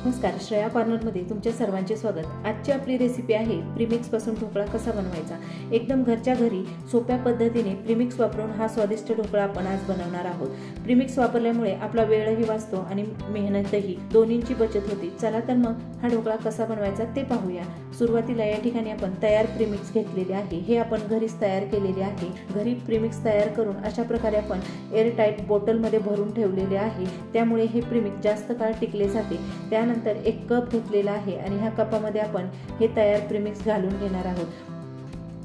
नमस्कार, श्रेया कॉर्नरमध्ये तुमच्या सर्वांचे स्वागत। आजची आपली रेसिपी आहे प्रीमिक्स पासून ढोकळा कसा बनवायचा। एकदम घरच्या घरी सोप्या पद्धतीने प्रीमिक्स वापरून हा स्वादिष्ट ढोकळा आपण आज बनवणार आहोत। प्रीमिक्स वापरल्यामुळे आपला वेळही वाचतो आणि मेहनतही दोन्हींची बचत होते। चला तर मग हा ढोकळा कसा बनवायचा ते पाहूया। सुरुवातीला या ठिकाणी आपण तयार प्रीमिक्स घेतलेले आहे, हे आपण घरीच तयार केलेले आहे। घरी प्रीमिक्स तयार करून अशा प्रकारे आपण एअर टाइट बॉटल मध्ये भरून ठेवलेले आहे, त्यामुळे हे प्रीमिक्स जास्त काळ टिकले जाते। त्यानंतर एक कप घेतलेला आहे आणि ह्या कपामध्ये आपण हे तयार प्रीमिक्स घालून घेणार आहोत।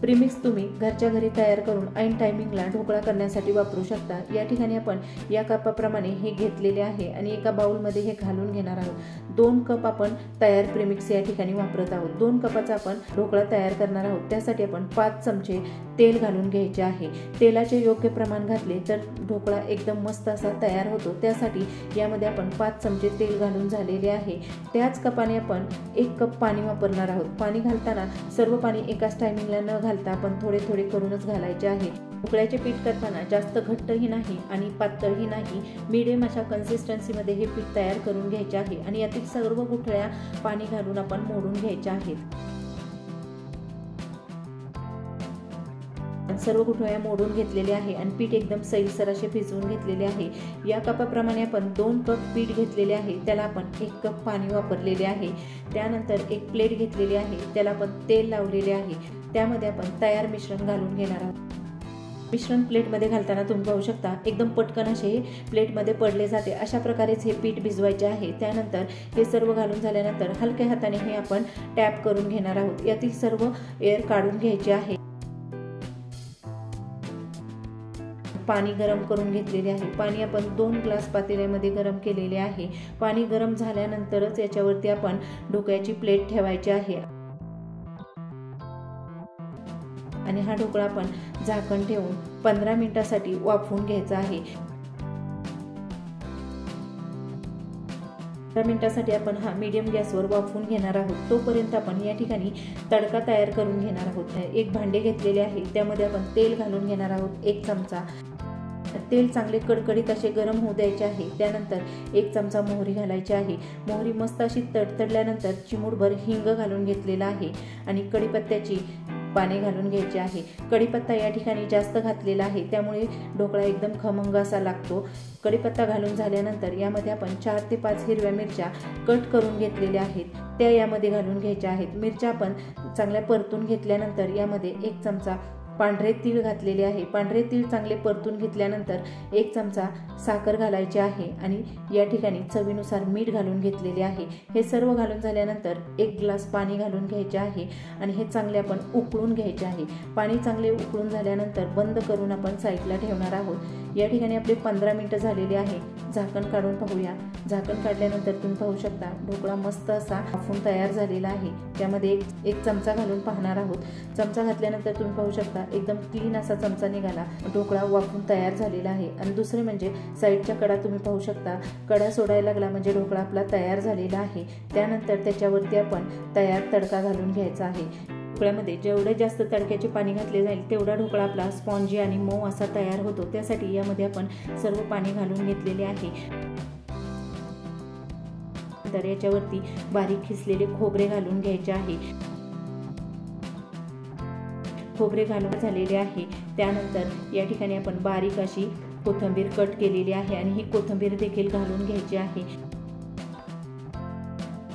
प्रीमिक्स तुम्ही घरच्या घरी तयार करून ऐन टायमिंगला ढोकळा करण्यासाठी वापरू शकता। या ठिकाणी आपण या कपाप्रमाणे हे घेतलेले आहे आणि एका बाउलमध्ये हे घालून घेणार आहोत। 2 कप आपण तयार प्रीमिक्स या ठिकाणी वापरत आहोत। 2 कपाचा आपण ढोकळा तयार करणार आहोत, त्यासाठी आपण 5 चमचे तेल घालून घ्यायचे आहे। तेलाचे योग्य प्रमाण घातले तर ढोकळा एकदम मस्त असा तयार होतो। त्यासाठी यामध्ये आपण 5 चमचे तेल घालून झालेले आहे। त्याच कपाने आपण 1 कप पाणी वापरणार आहोत। पाणी घालताना सर्व पाणी एकाच टायमिंगला न घालता आपण थोडे थोडे करूनच घालायचे आहे। ढोकळ्याचे पीठ करताना जास्त घट्टही नाही आणि पातळही नाही, मीडियम अशा कन्सिस्टन्सी मध्ये हे पीठ तयार करून घ्यायचे आहे आणि यातील सर्व गुठळ्या पाणी घालून आपण मोडून घ्यायच्या आहेत। सर्व गुठळ्या मोडून घेतलेले आहे आणि पीठ एकदम सैलसर असे भिजवून घेतलेले आहे। या कपाप्रमाणे आपण 2 कप पीठ घेतलेले आहे, त्याला आपण 1 कप पाणी वापरलेले आहे। त्यानंतर एक प्लेट घेतलेली आहे, त्याला आपण तेल लावलेले आहे। त्यामध्ये आपण तयार मिश्रण घालून घेणार आहोत। मिश्रण प्लेटमध्ये घालताना तुम्ही पाहू शकता एकदम पटकन असे प्लेटमध्ये पडले जाते। अशा प्रकारेच हे पीठ भिजवायचे आहे। त्यानंतर हे सर्व घालून झाल्यानंतर हलक्या हाताने हे आपण टॅप करून घेणार आहोत। यातील सर्व एअर काढून घ्यायचे आहे। पाणी गरम करून घेतलेले आहे। पाणी आपण 2 ग्लास पातेल्यामध्ये गरम केलेले आहे। पाणी गरम झाल्यानंतरच याच्यावरती आपण ढोकळ्याची प्लेट ठेवायची आहे आणि हा ढोकळा आपण झाकण ठेवून 15 मिनिटांसाठी वाफवून घ्यायचा आहे। 15 मिनिटांसाठी आपण हा मीडियम गॅसवर वाफवून घेणार आहोत। तोपर्यंत आपण या ठिकाणी तडका तयार करून घेणार आहोत। एक भांडे घेतलेले आहे, त्यामध्ये आपण तेल घालून घेणार आहोत 1 चमचा। तेल चांगले कडकडीत असे गरम होऊ द्यायचे आहे। त्यानंतर 1 चमचा मोहरी घालायची आहे। मोहरी मस्त अशी तडतडल्यानंतर चिमूटभर हिंग घालून घेतलेला आहे आणि कढीपत्त्याची पाने घालून घ्यायचे आहे। कढीपत्ता या ठिकाणी जास्त घातलेला आहे, त्यामुळे ढोकळा एकदम खमंग असा लागतो। कढीपत्ता घालून झाल्यानंतर यामध्ये आपण 4 ते 5 हिरव्या मिरच्या कट करून घेतलेल्या आहेत, त्या यामध्ये घालून घ्यायच्या आहेत। मिरच्या आपण चांगल्या परतून घेतल्यानंतर यामध्ये 1 चमचा पांढरे तीळ घातलेले आहे। पांढरे तीळ चांगले परतून घेतल्यानंतर 1 चमचा साखर घालायची आहे आणि या ठिकाणी चवीनुसार मीठ घालून घेतलेले आहे। हे सर्व घालून झाल्यानंतर 1 ग्लास पाणी घालून घ्यायचे आहे आणि हे चांगले आपण उकळून घ्यायचे आहे। पाणी चांगले उकळून झाल्यानंतर बंद करून आपण साईडला ठेवणार आहोत। या ठिकाणी आपले 15 मिनिटं झालेले आहे। झाकण काढून पाहूया। झाकण काढल्यानंतर तुम्ही पाहू शकता ढोकळा मस्त असा वाफवून तयार झालेला आहे। त्यामध्ये एक चमचा घालून पाहणार आहोत। चमचा घातल्यानंतर तुम्ही पाहू शकता एकदम क्लीन असा चमचा निघाला। ढोकळा वाफवून तयार झालेला आहे आणि दुसरे म्हणजे साईडच्या कडा तुम्ही पाहू शकता, कडा सोडायला लागला म्हणजे ढोकळा आपला तयार झालेला आहे। त्यानंतर त्याच्यावरती आपण तयार तडका घालून घ्यायचा आहे। ढोकळ्यामध्ये जेवढे जास्त तडक्याचे पाणी घातले जाईल तेवढा ढोकळा आपला स्पॉन्जी आणि मऊ असा तयार होतो। त्यासाठी यामध्ये आपण सर्व पाणी घालून घेतलेले आहे। तर याच्यावरती बारीक खिसलेले खोबरे घालून घ्यायचे आहे। खोबरे घालून झालेले आहे। त्यानंतर या ठिकाणी आपण बारीक अशी कोथिंबीर कट केलेली आहे आणि ही कोथिंबीर देखील घालून घ्यायची आहे।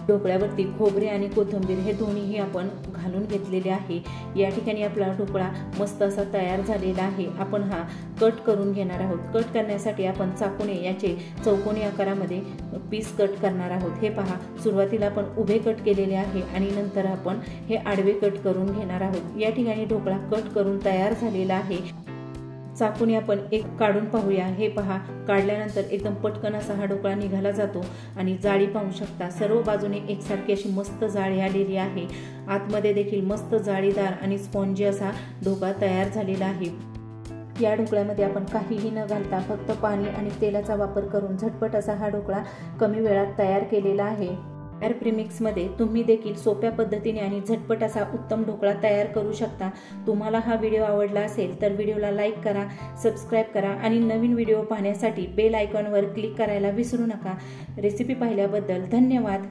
ढोकळ्यावरती खोबरे आणि कोथिंबीर हे दोन्हीही आपण घालून घेतलेले आहे। या ठिकाणी आपला ढोकळा मस्त असा तयार झालेला आहे। आपण हा कट करून घेणार आहोत। कट करण्यासाठी आपण चाकूने याचे चौकोनी आकारामध्ये पीस कट करणार आहोत। हे पहा, सुरुवातीला आपण उभे कट केलेले आहे आणि नंतर आपण हे आडवे कट करून घेणार आहोत। या ठिकाणी ढोकळा कट करून तयार झालेला आहे। चाकूने आपण एक काढून पाहूया। हे पहा, काढल्यानंतर एकदम पटकन असा हा ढोकळा निघाला जातो आणि जाळी पाहू शकता सर्व बाजूने एकसारखी अशी मस्त जाळी आलेली आहे। आतमध्ये देखील मस्त जाळीदार आणि स्पॉन्जी असा ढोकळा तयार झालेला आहे। या ढोकळ्यामध्ये आपण काहीही न घालता फक्त पाणी आणि तेलाचा वापर करून झटपट असा हा ढोकळा कमी वेळात तयार केलेला आहे। तयार प्रीमिक्समध्ये तुम्ही देखील सोप्या पद्धतीने आणि झटपट असा उत्तम ढोकळा तयार करू शकता। तुम्हाला हा व्हिडिओ आवडला असेल तर व्हिडिओला लाईक करा, सबस्क्राइब करा आणि नवीन व्हिडिओ पाहण्यासाठी बेल आयकॉनवर क्लिक करायला विसरू नका। रेसिपी पाहिल्याबद्दल धन्यवाद।